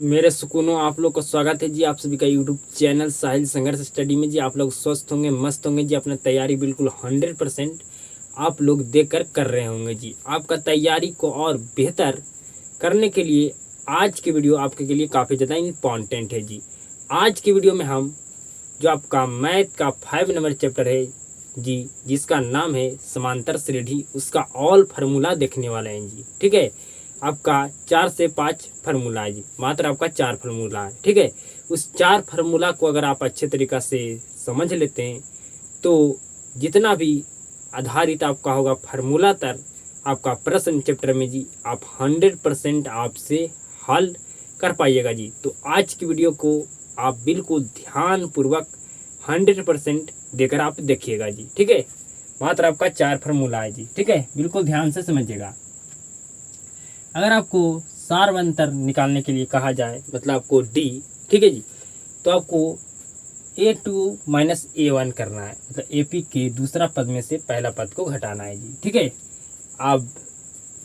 मेरे सुकूनों आप लोग का स्वागत है जी। आप सभी का यूट्यूब चैनल साहिल संघर्ष स्टडी में जी। आप लोग स्वस्थ होंगे, मस्त होंगे जी। अपना तैयारी बिल्कुल 100% आप लोग देकर कर रहे होंगे जी। आपका तैयारी को और बेहतर करने के लिए आज की वीडियो आपके के लिए काफ़ी ज़्यादा इम्पॉर्टेंट है जी। आज की वीडियो में हम जो आपका मैथ का 5 नंबर चैप्टर है जी, जिसका नाम है समांतर श्रेणी, उसका ऑल फार्मूला देखने वाले हैं जी। ठीक है, आपका 4 से 5 फार्मूला है जी, मात्र आपका 4 फार्मूला है। ठीक है, उस 4 फार्मूला को अगर आप अच्छे तरीक़ा से समझ लेते हैं तो जितना भी आधारित आपका होगा फार्मूला तर आपका प्रश्न चैप्टर में जी, आप 100% आपसे हल कर पाइएगा जी। तो आज की वीडियो को आप बिल्कुल ध्यानपूर्वक 100% देकर आप देखिएगा जी। ठीक है, मात्र आपका 4 फार्मूला है जी। ठीक है, बिल्कुल ध्यान से समझिएगा। अगर आपको सारवंतर निकालने के लिए कहा जाए, मतलब आपको डी, ठीक है जी, तो आपको A2 माइनस A1 करना है, मतलब AP के दूसरा पद में से पहला पद को घटाना है जी। ठीक है, अब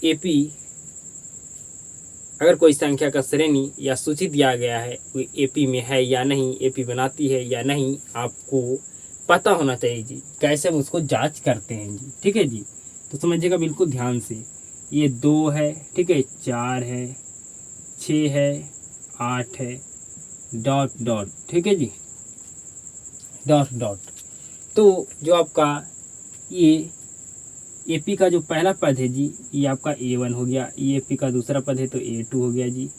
AP अगर कोई संख्या का श्रेणी या सूची दिया गया है, कोई AP में है या नहीं, AP बनाती है या नहीं, आपको पता होना चाहिए जी। कैसे हम उसको जांच करते हैं जी। ठीक है जी, तो समझिएगा बिल्कुल ध्यान से। ये 2 है, ठीक है, 4 है, 6 है, 8 है, डॉट डॉट, ठीक है जी, डॉट डॉट। तो जो आपका ये AP का जो पहला पद है जी, ये आपका A1 हो गया। ये AP का दूसरा पद है तो A2 हो गया जी।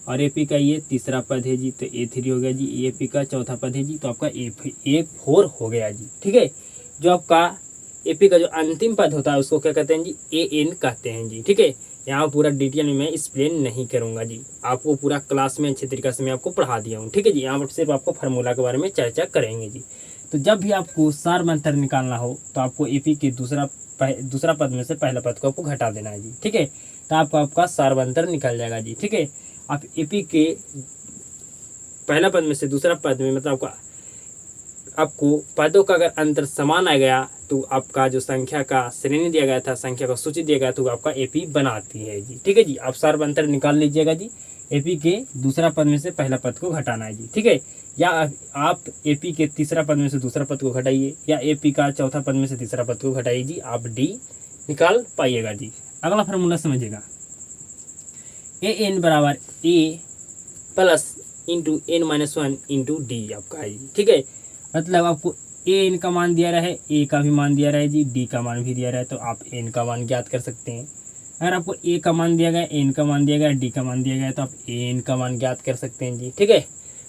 और AP का ये तीसरा पद है जी तो A3 हो गया जी। AP का चौथा पद है जी तो आपका A4 हो गया जी। ठीक है, जो आपका AP का जो अंतिम पद होता है उसको क्या कहते हैं जी, AN कहते हैं जी। ठीक है, यहाँ पूरा डिटेल में मैं एक्सप्लेन नहीं करूँगा जी, आपको पूरा क्लास में अच्छे तरीके से मैं आपको पढ़ा दिया हूँ। ठीक है जी, यहाँ पर सिर्फ आपको फार्मूला के बारे में चर्चा करेंगे जी। तो जब भी आपको सारवंतर निकालना हो तो आपको AP के दूसरा पद में से पहला पद को आपको घटा देना है जी। ठीक है, तो आपका सारवंतर निकल जाएगा जी। ठीक है, आप AP के पहला पद में से दूसरा पद में, मतलब आपको पदों का अगर अंतर समान आ गया तो आपका जो संख्या का श्रेणी दिया गया था, संख्या का सूची दिया गया, तो आपका AP बनाती है जी। ठीक है जी, आप सारवंतर निकाल लीजिएगा जी। AP के दूसरा पद में से पहला पद को घटाना है जी। ठीक है, या आप AP के तीसरा पद में से दूसरा पद को घटाइए, या AP का चौथा पद में से तीसरा पद को घटाइए जी, आप D निकाल पाइएगा जी। अगला फार्मूला समझिएगा, AN बराबर A plus into N-1 into D आपका है जी। ठीक है, मतलब आपको AN का मान दिया रहा है, A का भी मान दिया रहा है जी, D का मान भी दिया रहा है, तो आप N का मान ज्ञात कर सकते हैं। अगर आपको A का मान दिया गया, N का मान दिया गया, D का मान दिया गया, तो आप AN का मान ज्ञात कर सकते हैं जी। ठीक है,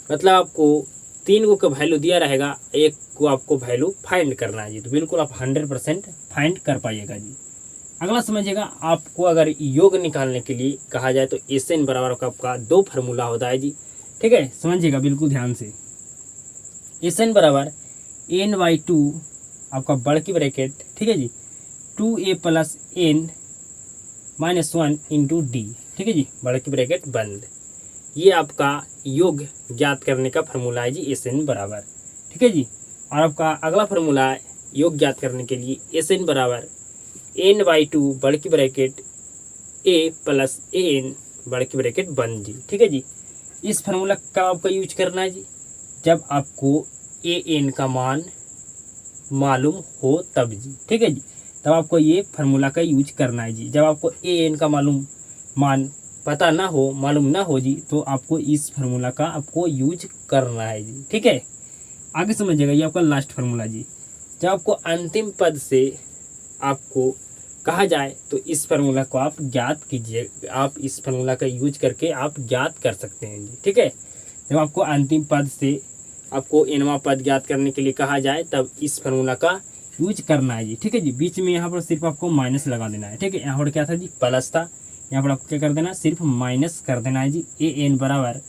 मतलब आपको 3 को का वैल्यू दिया रहेगा, एक को आपको वैल्यू फाइंड करना है जी। तो बिल्कुल आप 100% फाइंड कर पाइएगा जी। अगला समझिएगा, आपको अगर योग निकालने के लिए कहा जाए तो SN बराबर आपका 2 फार्मूला होता है जी। ठीक है, समझिएगा बिल्कुल ध्यान से। SN बराबर N/2 आपका बड़ की ब्रैकेट, ठीक है जी, 2A plus N-1 into D। ठीक है जी, बड़ की ब्रैकेट बंद। ये आपका योग ज्ञात करने का फार्मूला है जी, SN बराबर। ठीक है जी, और आपका अगला फार्मूला है योग ज्ञात करने के लिए, SN बराबर N/2 बड़ की ब्रैकेट A प्लस AN बड़ की ब्रैकेट बंद जी। ठीक है जी, इस फार्मूला का आपका यूज करना है जी जब आपको AN का मान मालूम हो तब जी। ठीक है जी, तब आपको ये फार्मूला का यूज करना है जी। जब आपको AN का मान पता ना हो, मालूम ना हो जी, तो आपको इस फार्मूला का आपको यूज करना है जी। ठीक है, आगे समझिएगा, ये आपका लास्ट फार्मूला जी। जब आपको अंतिम पद से आपको कहा जाए तो इस फार्मूला को आप ज्ञात कीजिए, आप इस फार्मूला का यूज करके आप ज्ञात कर सकते हैं जी। ठीक है, जब आपको अंतिम पद से आपको Nवां पद ज्ञात करने के लिए कहा जाए तब इस फार्मूला का यूज करना है जी। ठीक है जी, बीच में यहाँ पर सिर्फ आपको माइनस लगा देना है। ठीक है, यहाँ पर क्या था जी, प्लस था, यहाँ पर आपको क्या कर देना है, सिर्फ माइनस कर देना है जी। AN बराबर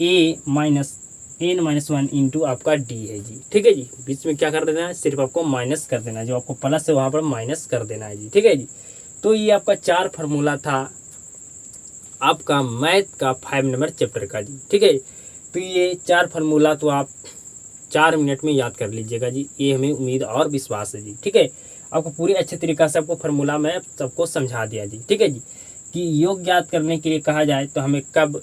A माइनस N-1 इंटू आपका D है जी। ठीक है जी, बीच में क्या कर देना है, सिर्फ आपको माइनस कर देना है, जो आपको प्लस है वहाँ पर माइनस कर देना है जी। ठीक है जी, तो ये आपका 4 फार्मूला था आपका मैथ का 5 नंबर चैप्टर का जी। ठीक है, तो ये 4 फार्मूला तो आप 4 मिनट में याद कर लीजिएगा जी, ये हमें उम्मीद और विश्वास है जी। ठीक है, आपको पूरी अच्छे तरीक़ा से आपको फार्मूला में सबको समझा दिया जी। ठीक है जी, कि योग ज्ञात करने के लिए कहा जाए तो हमें कब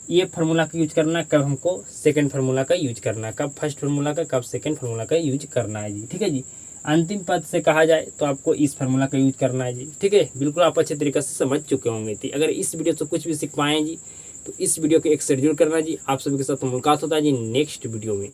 ये फार्मूला का यूज करना है, कब हमको सेकंड फार्मूला का यूज करना है, कब फर्स्ट फार्मूला का, कब सेकंड फार्मूला का यूज करना है जी। ठीक है जी। अंतिम पद से कहा जाए तो आपको इस फार्मूला का यूज करना है जी। ठीक है, बिल्कुल आप अच्छे तरीके से समझ चुके होंगे थी। अगर इस वीडियो से कुछ भी सीख पाए जी तो इस वीडियो को एक शेयर जरूर करना जी। आप सभी के साथ मुलाकात होता है जी नेक्स्ट वीडियो में।